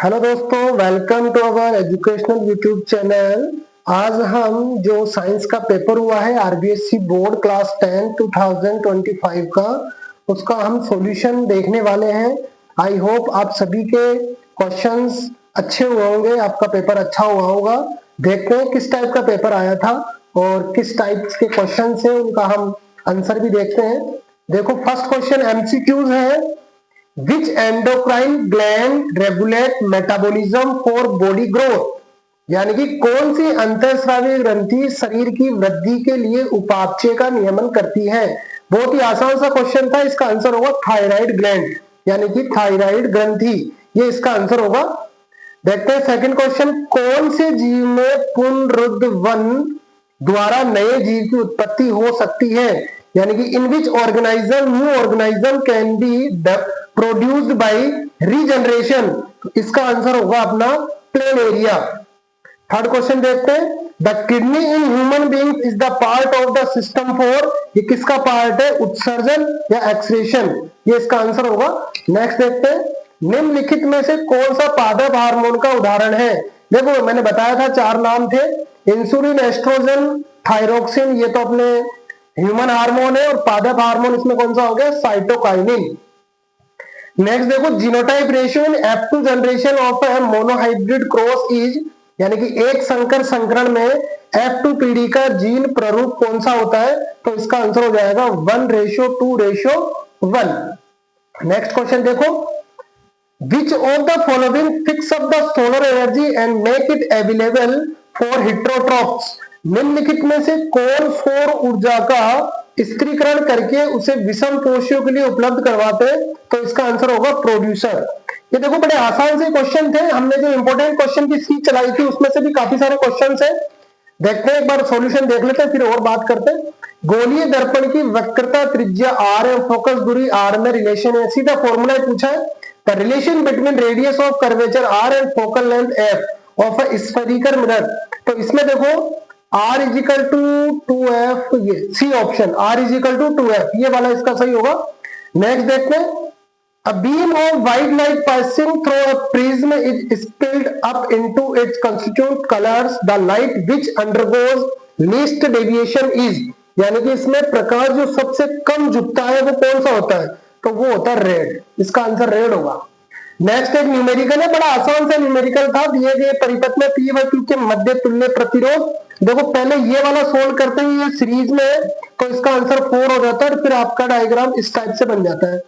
Hello दोस्तों, welcome to our educational YouTube channel. आज हम जो साइंस का पेपर हुआ है आरबीएससी बोर्ड क्लास 10 2025 का, उसका हम सॉल्यूशन देखने वाले हैं। आई होप आप सभी के क्वेश्चंस अच्छे हुए होंगे, आपका पेपर अच्छा हुआ होगा। देखते हैं किस टाइप का पेपर आया था और किस टाइप के क्वेश्चन है, उनका हम आंसर भी देखते हैं। देखो, फर्स्ट क्वेश्चन एमसीक्यूज है। Which endocrine gland regulate metabolism for body growth? यानी कि कौन सी अंतःस्रावी ग्रंथि शरीर की वृद्धि के लिए उपापचय का नियमन करती है। बहुत ही आसान सा क्वेश्चन था। इसका आंसर होगा थायराइड ग्लैंड, यानी कि थायराइड ग्रंथि, ये इसका आंसर होगा। देखते हैं सेकंड क्वेश्चन, कौन से जीव में पुनरुद्धावन द्वारा नए जीव की उत्पत्ति हो सकती है। यानी कि in which organism new organism can be produced by regeneration. इसका आंसर होगा अपना प्लेन एरिया। थर्ड क्वेश्चन देखते हैं, the kidney in human being is the part of the system for, ये किसका पार्ट है, उत्सर्जन या एक्सक्रीशन, ये इसका आंसर होगा। नेक्स्ट देखते हैं, निम्नलिखित में से कौन सा पादप हार्मोन का उदाहरण है। देखो, मैंने बताया था चार नाम थे, इंसुलिन, एस्ट्रोजन, थायरोक्सिन, ये तो अपने ह्यूमन हार्मोन है, और पादप हार्मोन इसमें कौन सा हो गया, साइटोकाइनिन। नेक्स्ट देखो, genotype ratio in F2 generation of A monohybrid cross is, यानी कि एक संकर संकरण में F2 पीढ़ी का जीन प्ररूप कौन सा होता है, तो इसका आंसर हो जाएगा 1:2:1। नेक्स्ट क्वेश्चन देखो, which of the following fix up the solar energy and make it available for heterotrophs. निम्नलिखित में से कौन सौर ऊर्जा का स्थिरीकरण करके उसे विषम पोषियों के लिए उपलब्ध करवाते हैं, तो इसका आंसर होगा प्रोड्यूसर। ये देखो, बड़े आसान से क्वेश्चन थे। हमने जो इंपॉर्टेंट क्वेश्चन की सीरीज चलाई थी उसमें से भी काफी सारे क्वेश्चन है। देखते हैं, एक बार सॉल्यूशन देख लेते हैं, फिर और बात करते हैं। गोलीय दर्पण की वक्रता त्रिज्या r है, फोकस दूरी r में रिलेशन है। सीधा फॉर्मूला पूछा है, the relation between radius of curvature r and focal length f of a spherical mirror. तो इसमें देखो, r is equal to 2f, ये C option, r is equal to 2f, ये वाला इसका सही होगा। नेक्स्ट देखते हैं, a beam of white light passing through a prism is split up into its constituent colors. The light which undergoes least deviation is, यानी कि इसमें प्रकाश जो सबसे कम झुकता है वो कौन सा होता है, तो वो होता है रेड। इसका आंसर रेड होगा। नेक्स्ट एक न्यूमेरिकल है, बड़ा आसान सा न्यूमेरिकल था। दिए गए परिपथ में P व Q के मध्य तुल्य प्रतिरोध। देखो, पहले ये वाला सोल्व करते हैं, ये सीरीज में है, तो इसका आंसर 4 हो जाता है, फिर आपका डायग्राम इस टाइप से बन जाता है।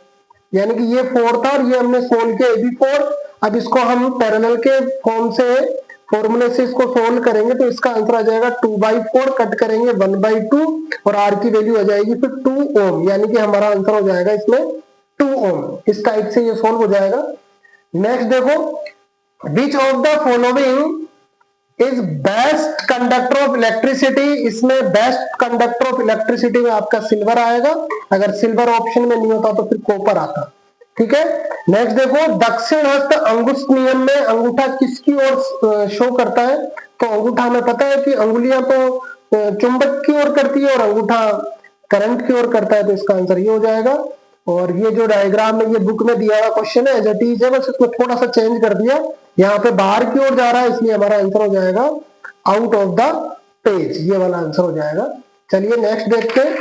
यानी कि ये 4 था और ये हमने सोल्व किया AB4। अब इसको हम पैरेलल के फॉर्म से फॉर्मूले से इसको सोल्व करेंगे, तो इसका आंसर आ जाएगा 2/4, कट करेंगे 1/2 और r की वैल्यू आ जाएगी फिर 2 ओम, यानी कि हमारा आंसर हो जाएगा इसमें 2 ओम। इस टाइप से ये सोल्व हो जाएगा। नेक्स्ट देखो, which of the following is best conductor of electricity. इसमें बेस्ट कंडक्टर ऑफ इलेक्ट्रिसिटी में आपका सिल्वर आएगा, अगर सिल्वर ऑप्शन में नहीं होता तो फिर कॉपर आता। ठीक है। नेक्स्ट देखो, दक्षिण हस्त अंगुष्ठ नियम में अंगूठा किसकी ओर शो करता है, तो अंगूठा हमें पता है कि अंगुलियां तो चुंबक की ओर करती है और अंगूठा करंट की ओर करता है, तो इसका आंसर ये हो जाएगा। और ये जो डायग्राम में ये बुक में दिया हुआ क्वेश्चन है एज इट इज है, बस इसको थोड़ा सा चेंज कर दिया, यहाँ पे बाहर की ओर जा रहा है, इसलिए हमारा आंसर हो जाएगा आउट ऑफ द पेज, ये वाला आंसर हो जाएगा। चलिए नेक्स्ट देखते हैं,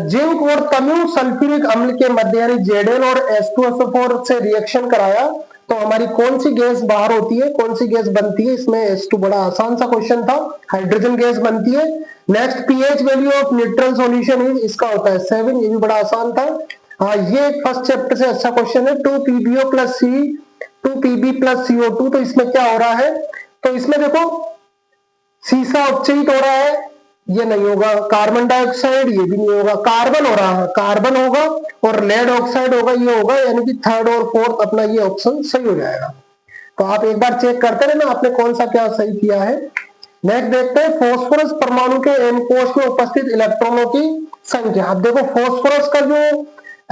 जिंक और तम्यू सल्फ्यूरिक अम्ल के मध्य यानी Zn और H2SO4 से रिएक्शन कराया तो हमारी कौन सी गैस बाहर होती है, कौन सी गैस बनती है। इसमें H2 बड़ा आसान सा क्वेश्चन था, हाइड्रोजन गैस बनती है। Next, pH value of neutral solution is, इसका होता है 7, ये भी बड़ा आसान था। हाँ, ये फर्स्ट चैप्टर से अच्छा क्वेश्चन है। 2PbO plus C 2Pb plus CO2, तो इसमें क्या हो रहा है, तो इसमें देखो सीसा अपचयित हो रहा है, ये नहीं होगा। कार्बन डाइऑक्साइड, ये भी नहीं होगा। कार्बन हो रहा है, कार्बन होगा, और लेड ऑक्साइड होगा, ये होगा, यानी कि थर्ड और फोर्थ अपना ये ऑप्शन सही हो जाएगा। तो आप एक बार चेक करते रहना आपने कौन सा क्या सही किया है। नेक्स्ट देखते हैं, फास्फोरस परमाणु के एन कोश में उपस्थित इलेक्ट्रॉनों की संख्या। अब देखो, फास्फोरस का जो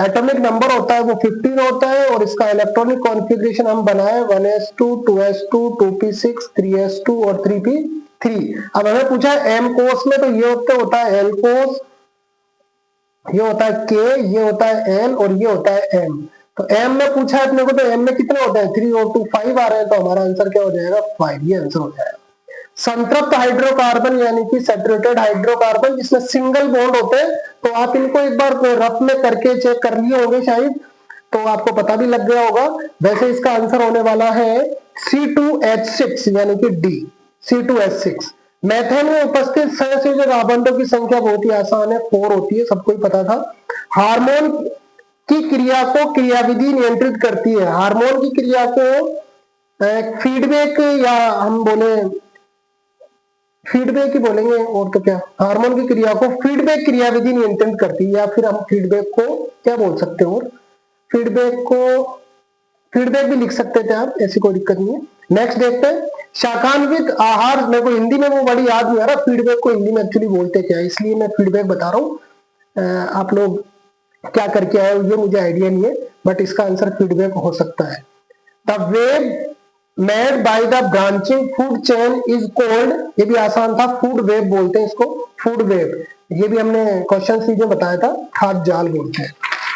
एटॉमिक नंबर होता है वो 15 होता है, और इसका इलेक्ट्रॉनिक कॉन्फ़िगरेशन हम बनाए 1s2 2s2 2p6 3s2 और 3p3। अब हमें पूछा है एम कोस में, तो ये होता है एल कोस, ये होता है के, ये होता है एल और ये होता है एम। तो एम में पूछा है अपने को, तो एम में कितने होते हैं 3O2 5 आ रहे हैं, तो हमारा आंसर क्या हो जाएगा 5, ये आंसर हो जाएगा। संतृप्त हाइड्रोकार्बन यानी कि सैचुरेटेड हाइड्रोकार्बन जिसमें सिंगल बॉन्ड होते हैं, तो आप इनको एक बार रफ में करके चेक कर लिए होंगे शायद, तो आपको पता भी लग गया होगा। वैसे इसका आंसर होने वाला है C2H6 यानी कि डी, C2H6। मेथेन में उपस्थित सहसंयोजक आबंधों की संख्या बहुत ही आसान है, 4 होती है, सबको ही पता था। हार्मोन की क्रिया को क्रियाविधि नियंत्रित करती है, हार्मोन की क्रिया को फीडबैक, या हम बोले फीडबैक ही बोलेंगे, और तो क्या, हार्मोन की क्रिया को फीडबैक क्रियाविधि नियंत्रित करती है, या फिर हम फीडबैक को क्या बोल सकते हो, फीडबैक को फीडबैक भी लिख सकते थे आप, ऐसी कोई दिक्कत नहीं है। नेक्स्ट देखते हैं, शाकान्वित आहार, मेरे को हिंदी में वो बड़ी याद नहीं आ रहा, फीडबैक को हिंदी में एक्चुअली बोलते क्या है, इसलिए मैं फीडबैक बता रहा हूँ। आप लोग क्या करके आए ये मुझे आइडिया नहीं है, बट इसका आंसर फीडबैक हो सकता है। The web made by the branching food chain is called, ये भी आसान था, फूड वेब बोलते हैं इसको, फूड वेब, ये भी हमने क्वेश्चन सीरीज में बताया था, खाद्य जाल बोलते हैं।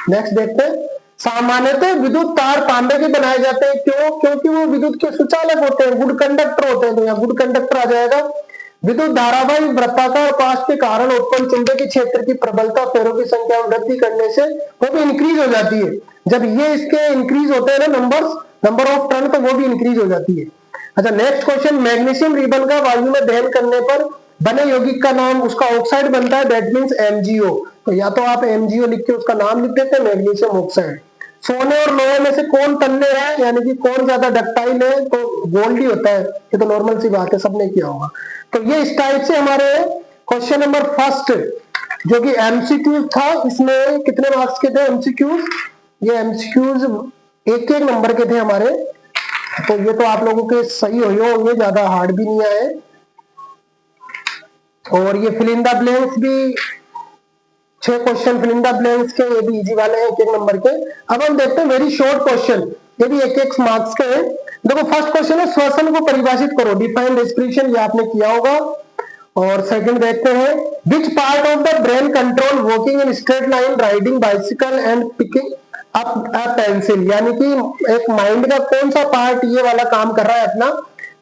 नेक्स्ट देखते हैं, सामान्यतः विद्युत तार तांबे के बनाए जाते हैं, क्यों? क्योंकि वो विद्युत के सुचालक होते हैं, गुड कंडक्टर होते हैं, तो यहाँ गुड कंडक्टर आ जाएगा। विद्युत धारावाही वृत्ताकार पाश के कारण उत्पन्न चुंबकीय क्षेत्र की प्रबलता फेरों की संख्या में वृद्धि करने से वो भी इंक्रीज हो जाती है। जब ये इसके इंक्रीज होते हैं ना नंबर ऑफ टर्न, तो वो भी इंक्रीज हो जाती है। अच्छा नेक्स्ट क्वेश्चन, मैग्नीशियम रिबन का वायु में दहन करने पर बने यौगिक का नाम, उसका ऑक्साइड बनता है, दैट मीन्स MgO। तो या तो आप MgO लिख के उसका नाम लिख देते हैं, मैग्नीशियम ऑक्साइड। सोने और लोहे में से कौन तन्य है, यानी कि कौन ज्यादा डक्टाइल है, तो गोल्ड ही होता है, ये तो नॉर्मल सी बात है, सबने किया होगा। तो ये इस टाइप से हमारे क्वेश्चन नंबर फर्स्ट जो कि MCQ था, इसमें कितने मार्क्स के थे MCQs, ये MCQs एक एक नंबर के थे हमारे, तो ये तो आप लोगों के सही हो होंगे, ज्यादा हार्ड भी नहीं आए। और ये फिल इन द ब्लैंक्स भी 6 question fill in the blanks के, ये भी इजी वाले हैं एक एक नंबर के। अब हम देखते हैं वेरी शॉर्ट क्वेश्चन, ये भी एक एक मार्क्स के हैं। देखो फर्स्ट क्वेश्चन है, श्वसन को परिभाषित करो, डिफाइन रेस्पिरेशन, ये आपने किया होगा। और सेकंड देखते हैं, which part of the brain control walking in straight line, riding bicycle and picking up a pencil, यानी कि एक माइंड का कौन सा पार्ट ये वाला काम कर रहा है अपना,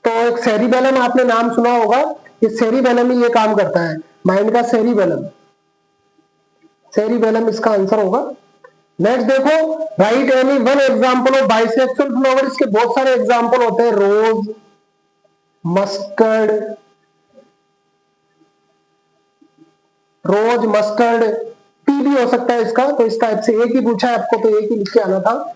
तो एक सेरिबेलम, आपने नाम सुना होगा, ये सेरिबेलम ही ये काम करता है, माइंड का सेरिबेलम, सेरिबेलम इसका आंसर होगा। नेक्स्ट देखो, right any one example of bisexual flower, इसके बहुत सारे एग्जांपल होते हैं, रोज, मस्टर्ड, टी भी हो सकता है इसका, तो इस टाइप से एक ही पूछा है आपको, तो एक ही लिख के आना था।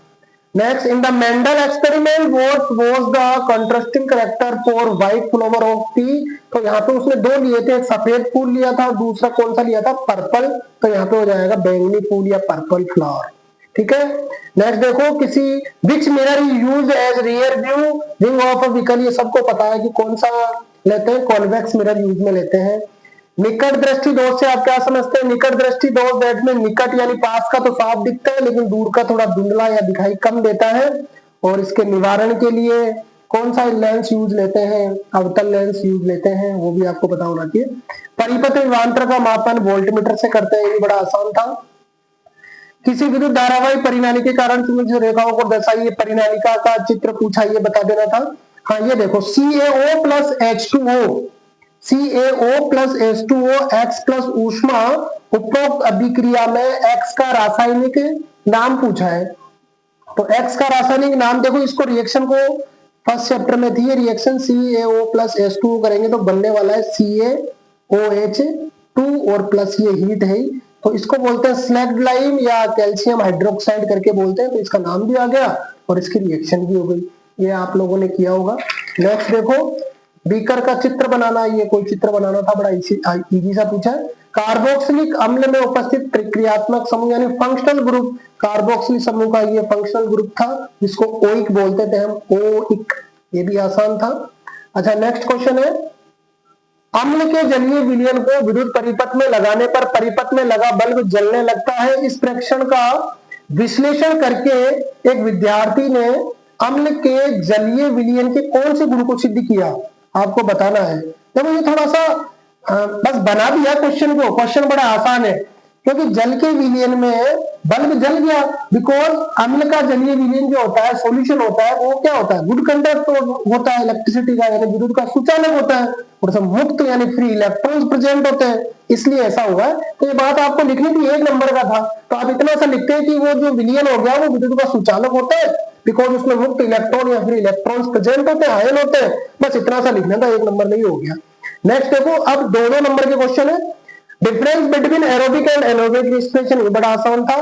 Next, in the Mendel experiment what was the contrasting character for white flower of T, तो यहाँ पे उसने 2 लिए थे, एक सफेद फूल लिया था, दूसरा कौन सा लिया था, पर्पल, तो यहाँ पे हो जाएगा बैंगनी फूल या पर्पल फ्लावर, ठीक है। नेक्स्ट देखो, किसी which mirror use as rear view wing of a vehicle, ये सबको पता है कि कौन सा लेते हैं, कॉन्वेक्स मिरर यूज में लेते हैं। निकट दृष्टि दोष से आप क्या समझते हैं, निकट दृष्टि दोष दैट में निकट यानी पास का तो साफ दिखता है, लेकिन दूर का थोड़ा धुंधला या दिखाई कम देता है। और इसके निवारण के लिए कौन सा लेंस यूज लेते हैं, अवतल लेंस यूज लेते हैं, वो भी आपको पता होना चाहिए। परिपथ विभवांतर का मापन वोल्टमीटर से करते हैं, ये बड़ा आसान था। किसी विद्युत धारावाही परिनाली के कारण मुझे रेखाओं को दर्शाइए, परिनालिका का चित्र पूछा, ये बता देना था। हाँ ये देखो, CaO plus H2O, CaO plus H2O X plus ऊष्मा, उपरोक्त अभिक्रिया में X का रासायनिक नाम पूछा है, तो X का रासायनिक नाम देखो, इसको रिएक्शन को फर्स्ट चैप्टर में थी ये रिएक्शन, CaO प्लस H2O करेंगे तो बनने वाला है CaOH2 और प्लस ये हीट है, तो इसको बोलते हैं स्लैग्ड लाइम या कैल्शियम हाइड्रोक्साइड करके बोलते हैं, तो इसका नाम भी आ गया और इसकी रिएक्शन भी हो गई, ये आप लोगों ने किया होगा। नेक्स्ट देखो, बीकर का चित्र बनाना, ये कोई चित्र बनाना था, बड़ा इजी सा पूछा है। कार्बोक्सिलिक अम्ल में उपस्थित प्रक्रियात्मक समूह यानी फंक्शनल ग्रुप, कार्बोक्सिलिक समूह का ये फंक्शनल ग्रुप था, जिसको ओइक बोलते थे हम, ओइक, ये भी आसान था। अच्छा नेक्स्ट क्वेश्चन है, अम्ल के जलीय विलयन को विद्युत परिपथ में लगाने पर परिपथ में लगा बल्ब जलने लगता है, इस प्रेक्षण का विश्लेषण करके एक विद्यार्थी ने अम्ल के जलीय विलयन के कौन से गुण को सिद्ध किया, आपको बताना है। देखो ये थोड़ा सा बस बना दिया क्वेश्चन को, क्वेश्चन बड़ा आसान है, क्योंकि जल के विलयन में बल्ब जल गया, बिकॉज अम्ल का जलीय विलयन जो होता है, सॉल्यूशन होता है, वो क्या होता है, गुड कंडक्ट होता है इलेक्ट्रिसिटी का, यानी विद्युत का सुचालक होता है, और सब मुक्त यानी फ्री इलेक्ट्रॉन्स प्रेजेंट होते हैं, इसलिए ऐसा हुआ है। तो ये बात आपको लिखनी थी, 1 नंबर का था, तो आप इतना सा लिखते हैं कि वो जो विलयन हो गया वो विद्युत का सुचालक होता है, बिकॉज उसमें मुक्त इलेक्ट्रॉन या फ्री इलेक्ट्रॉन्स प्रेजेंट होते हैं, आयन होते हैं, बस इतना सा लिखना था, 1 नंबर नहीं हो गया। नेक्स्ट देखो, अब 2-2 नंबर के क्वेश्चन है। Difference between aerobic and anaerobic respiration, ये बड़ा आसान था।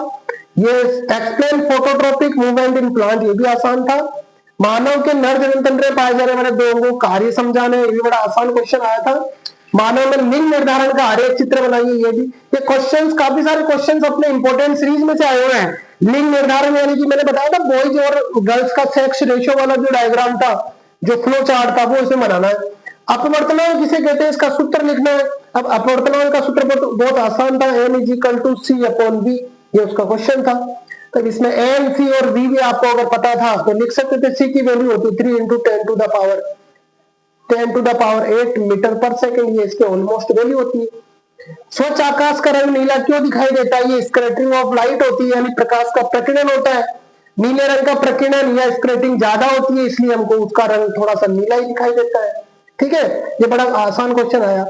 ये explain phototropic movement in plant, ये भी आसान था। मानव के नर जनतंत्र में पाए जाने वाले 2 अंगों कार्य समझाने, ये भी बड़ा आसान क्वेश्चन आया था। मानव में लिंग निर्धारण का हर एक चित्र बनाइए, ये भी। ये क्वेश्चंस, काफी सारे क्वेश्चंस अपने इंपॉर्टेंट सीरीज में से आए हुए हैं। लिंग निर्धारण यानी कि मैंने बताया था बॉयज और गर्ल्स का सेक्स रेशियो वाला जो डायग्राम था, जो फ्लो चार्ट था, वो इसे बनाना है। अपवर्तनांक किसे कहते हैं, इसका सूत्र लिखना है। अब अपवर्तनांक का सूत्र बहुत आसान था, n=c/v, ये उसका क्वेश्चन था। तो इसमें n, c और v भी आपको अगर पता था तो लिख सकते थे। c की वैल्यू होती है 3 × 10⁸ मीटर पर सेकंड, ये इसके ऑलमोस्ट वैल्यू होती है। स्वच्छ आकाश का रंग नीला क्यों दिखाई देता है, ये स्कैटरिंग ऑफ लाइट होती है, यानी प्रकाश का प्रकीर्णन होता है। नीले रंग का प्रकीर्णन या स्कैटरिंग ज्यादा होती है, इसलिए हमको उसका रंग थोड़ा सा नीला ही दिखाई देता है। ठीक है, ये बड़ा आसान क्वेश्चन आया।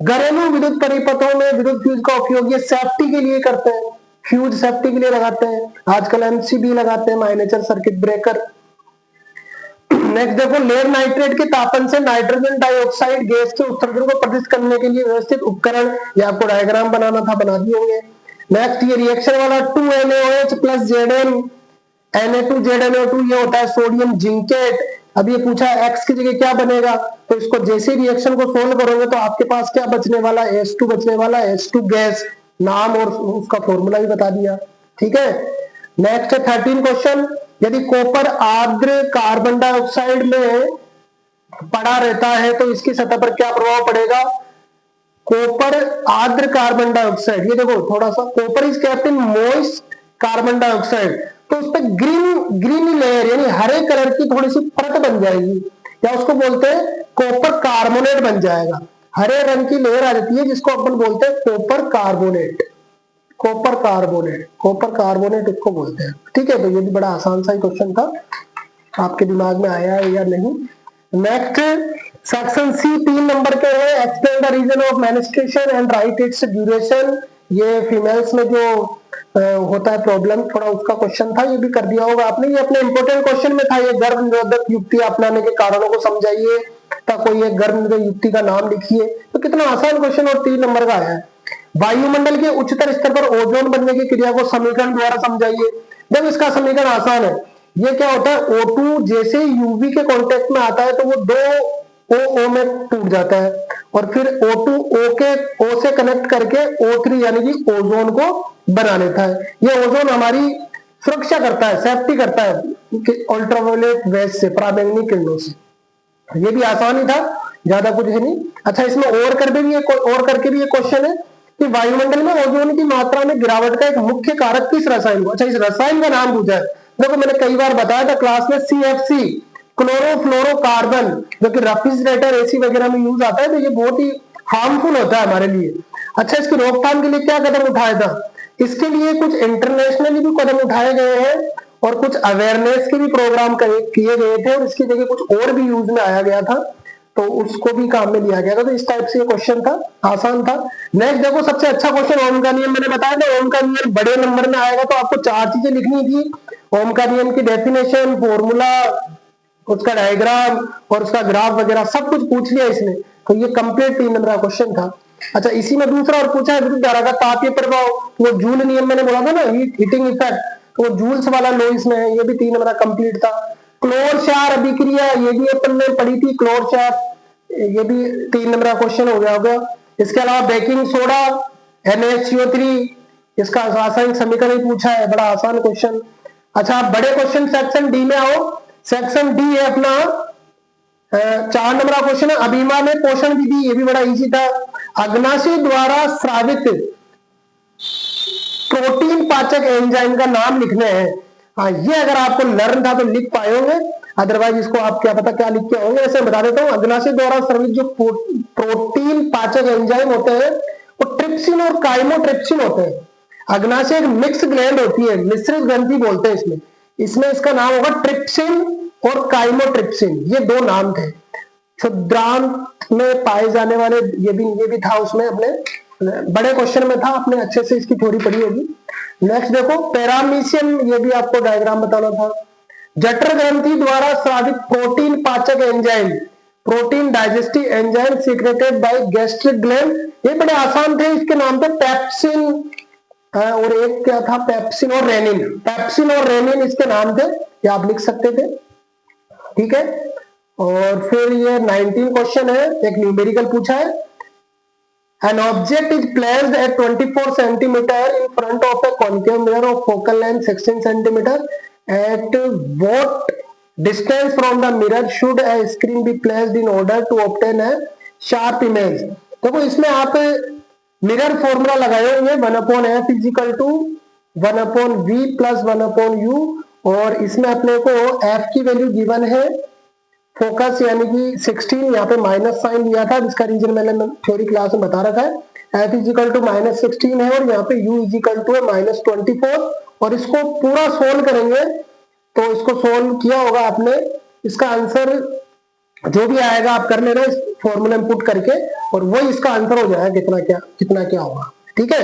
घरेलू विद्युत परिपथों में विद्युत फ्यूज का उपयोग ये सेफ्टी के लिए करते हैं, फ्यूज सेफ्टी के लिए लगाते हैं, आजकल एमसीबी लगाते हैं, माइनेचर सर्किट ब्रेकर। नेक्स्ट देखो, लेड नाइट्रेट के तापन से नाइट्रोजन डाइऑक्साइड गैस के उत्सर्जन को प्रदर्शित करने के लिए व्यवस्थित उपकरण, ये आपको डायग्राम बनाना था, बना दिए होंगे। नेक्स्ट, ये रिएक्शन वाला 2NaOH + Zn Na2ZnO2, ये होता है सोडियम जिंकेट। अब ये पूछा है x की जगह क्या बनेगा, तो इसको जैसे रिएक्शन को सोल्व करोगे तो आपके पास क्या बचने वाला है, H2 बचने वाला है, H2 गैस, नाम और उसका फॉर्मूला भी बता दिया। ठीक है, नेक्स्ट 13 क्वेश्चन, यदि कॉपर आर्द्र कार्बन डाइऑक्साइड में पड़ा रहता है तो इसकी सतह पर क्या प्रभाव पड़ेगा। कॉपर आर्द्र कार्बन डाइऑक्साइड, ये देखो थोड़ा सा, copper is kept in moist carbon dioxide, तो उस पर ग्रीन लेयर यानी हरे कलर की थोड़ी सी परत बन जाएगी, या उसको बोलते हैं कॉपर कार्बोनेट बन जाएगा। हरे रंग की लेयर आ जाती है जिसको अपन बोलते हैं कॉपर कार्बोनेट, कॉपर कार्बोनेट इसको बोलते हैं। ठीक है, तो ये भी बड़ा आसान सा ही क्वेश्चन था, आपके दिमाग में आया है या नहीं। नेक्स्ट सेक्शन सी 3 नंबर के है, explain the reason of menstruation and write its duration, ये फीमेल्स में जो होता है प्रॉब्लम, थोड़ा उसका क्वेश्चन था, ये भी कर दिया होगा आपने। ये अपने इंपोर्टेंट क्वेश्चन में था, ये गर्भ निरोधक युक्ति अपनाने के कारणों को समझाइए, तब कोई एक गर्भ निरोधक युक्ति का नाम लिखिए, तो कितना आसान क्वेश्चन और 3 नंबर का आया है। वायुमंडल के उच्चतर स्तर पर ओजोन बनने की क्रिया को समीकरण द्वारा समझाइए। जब इसका समीकरण आसान है, ये क्या होता है, O2 जैसे यूवी के कांटेक्ट में आता है तो वो 2 O में टूट जाता है, और फिर O2 O से कनेक्ट करके O3 यानी कि ओजोन को बना लेता है। ये ओजोन हमारी सुरक्षा करता है, सेफ्टी करता है अल्ट्रावायलेट रेज से, पराबैंगनी किरणों से। ये भी आसान ही था, ज्यादा कुछ है नहीं। अच्छा, इसमें और करके भी ये क्वेश्चन है कि वायुमंडल में ओजोन की मात्रा में गिरावट का एक मुख्य कारक किस रसायन को, अच्छा इस रसायन का नाम पूछा है। देखो मैंने कई बार बताया था क्लास में, CFC क्लोरोफ्लोरोकार्बन, जो कि रेफ्रिजरेटर एसी वगैरह में यूज आता है, तो ये बहुत ही हार्मफुल होता है हमारे लिए। अच्छा, इसकी रोकथाम के लिए क्या कदम उठाया था, इसके लिए कुछ इंटरनेशनली भी कदम उठाए गए हैं और कुछ अवेयरनेस के भी प्रोग्राम किए गए थे, और इसकी जगह कुछ और भी यूज में आया गया था, तो उसको भी काम में लिया गया था। तो इस टाइप से ये क्वेश्चन था, आसान था। नेक्स्ट देखो, सबसे अच्छा क्वेश्चन ओम का नियम, मैंने बताया था ओम का नियम बड़े नंबर में आएगा, तो आपको 4 चीजें लिखनी थी, ओम का नियम की डेफिनेशन, फॉर्मूला, उसका डायग्राम और उसका ग्राफ वगैरह सब कुछ पूछ लिया इसने, तो ये कंप्लीट 3 नंबर का क्वेश्चन था। अच्छा, इसी में दूसरा और पूछा है विद्युत धारा का तापीय प्रभाव, वो जूल नियम मैंने बोला था ना, हीटिंग इफेक्ट, तो वो जूल्स वाला लॉ इसमें है, ये भी 3 नंबर का कंप्लीट था। क्लोर क्षार अभिक्रिया, ये भी अपन ने पढ़ी थी, क्लोर क्षार, ये भी 3 नंबर का क्वेश्चन हो गया। इसके अलावा बेकिंग सोडा NaCO3, इसका रासायनिक समीकरण पूछा है, बड़ा आसान क्वेश्चन। अच्छा, बड़े क्वेश्चन सेक्शन डी में आओ। सेक्शन डी है अपना 4 नंबर का क्वेश्चन है, अभिमा में पोषण विधि, ये भी बड़ा इजी था। अग्नाशय द्वारा स्रावित प्रोटीन पाचक एंजाइम का नाम लिखने हैं। हाँ, ये अगर आपको लर्न था तो लिख पाए होंगे, अदरवाइज इसको आप क्या पता क्या लिख के होंगे। ऐसे बता देता हूँ, अग्नाशय द्वारा स्रावित जो प्रोटीन पाचक एंजाइम होते हैं वो ट्रिप्सिन और काइमोट्रिप्सिन होते हैं। अग्नाशय एक मिक्स ग्लैंड होती है, मिश्रित ग्रंथि बोलते हैं इसमें। इसमें इसका नाम होगा ट्रिप्सिन और काइमोट्रिप्सिन, ये दो नाम थे। क्षुद्रांत में पाए जाने वाले, ये भी था उसमें, अपने बड़े क्वेश्चन में था, आपने अच्छे से इसकी थ्योरी पढ़ी होगी। नेक्स्ट देखो पैरामीशियम, ये भी आपको डायग्राम बताना था। जठर ग्रंथि द्वारा स्रावित प्रोटीन पाचक enzyme, protein digestive enzyme secreted by gastric gland, ये बड़े आसान थे, इसके नाम थे पेप्सिन और एक क्या था, पेप्सिन और रेनिन। पेप्सिन और रेनिन इसके नाम थे, ये आप लिख सकते थे, ठीक है। और फिर ये 19 क्वेश्चन है, एक न्यूमेरिकल पूछा है। An object is placed at 24 centimeter in front of a concave mirror of focal length 16 centimeter. At what distance from the mirror should a screen be placed in order to obtain a sharp image? देखो इसमें आप mirror formula लगाए होंगे, 1/f is equal to 1/v plus 1/u, और इसमें अपने को f की वैल्यू गिवन है फोकस यानी कि 16, यहाँ पे माइनस साइन लिया था, जिसका रीजन मैंने थ्योरी क्लास में बता रखा है। f इजिकल टू -16 है और यहाँ पे u इजिकल टू है -24, और इसको पूरा सोल्व करेंगे तो इसको सोल्व किया होगा आपने, इसका आंसर जो भी आएगा आप कर लेना इस फॉर्मूला में पुट करके, और वही इसका आंसर हो जाएगा कितना क्या होगा, ठीक है।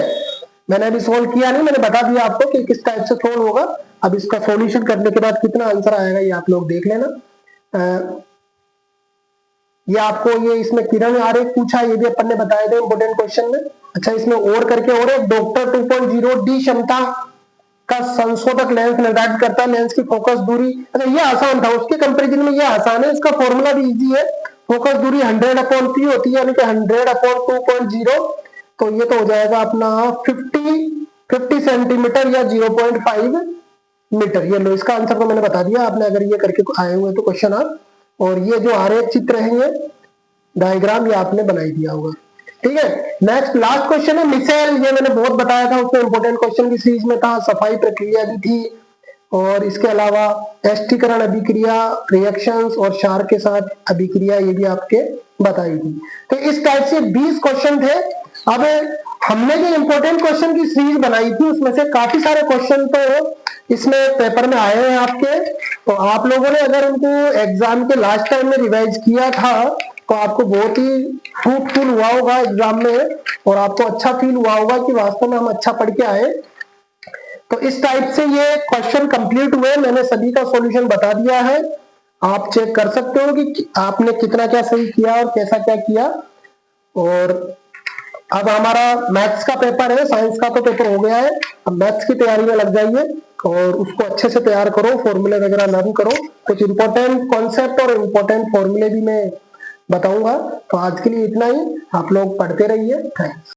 मैंने अभी सोल्व किया नहीं, मैंने बता दिया आपको कि किस टाइप से सोल्व होगा। अब इसका सॉल्यूशन करने के बाद कितना आंसर आएगा ये आप लोग देख लेना। ये आपको ये इसमें किरण आरेख पूछा, ये भी अपन ने बताए थे इंपोर्टेंट क्वेश्चन में। अच्छा इसमें और करके और एक डॉक्टर 2.0 डी क्षमता का संशोधक लेंस निर्धारित करता है, लेंस की फोकस दूरी। अच्छा ये आसान था, उसके कंपैरिजन में ये आसान है, इसका फॉर्मूला भी इजी है। फोकस दूरी 100/p होती है, यानी कि 100/2.0, तो ये तो हो जाएगा अपना 50 सेंटीमीटर या 0.5 मीटर। ये लो, इसका आंसर तो मैंने बता दिया, आपने अगर ये करके आए हुए तो क्वेश्चन आप, और ये जो आरेख चित्र है ये डायग्राम ये आपने बनाई दिया होगा, ठीक है। नेक्स्ट लास्ट क्वेश्चन है मिसेल, ये मैंने बहुत बताया था, उसमें इंपोर्टेंट क्वेश्चन की सीरीज में था, सफाई प्रक्रिया भी थी, और इसके अलावा एस्टीकरण अभिक्रिया, रिएक्शंस और क्षार के साथ अभिक्रिया, ये भी आपके बताई थी। तो इस टाइप से 20 क्वेश्चन थे। अब हमने जो इंपोर्टेंट क्वेश्चन की सीरीज बनाई थी उसमें से काफी सारे क्वेश्चन तो इसमें पेपर में आए हैं आपके, तो आप लोगों ने अगर उनको एग्जाम के लास्ट टाइम में रिवाइज किया था तो आपको बहुत ही फ्रूटफुल हुआ होगा एग्जाम में, और आपको अच्छा फील हुआ होगा कि वास्तव में हम अच्छा पढ़ के आए। तो इस टाइप से ये क्वेश्चन कंप्लीट हुए, मैंने सभी का सॉल्यूशन बता दिया है, आप चेक कर सकते हो कि आपने कितना क्या सही किया और कैसा क्या किया। और अब हमारा मैथ्स का पेपर है, साइंस का तो पेपर हो गया है, अब मैथ्स की तैयारी में लग जाइए और उसको अच्छे से तैयार करो, फॉर्मूले वगैरह लर्न करो। कुछ इंपॉर्टेंट कॉन्सेप्ट और इंपॉर्टेंट फॉर्मूले भी मैं बताऊंगा। तो आज के लिए इतना ही, आप लोग पढ़ते रहिए। थैंक्स।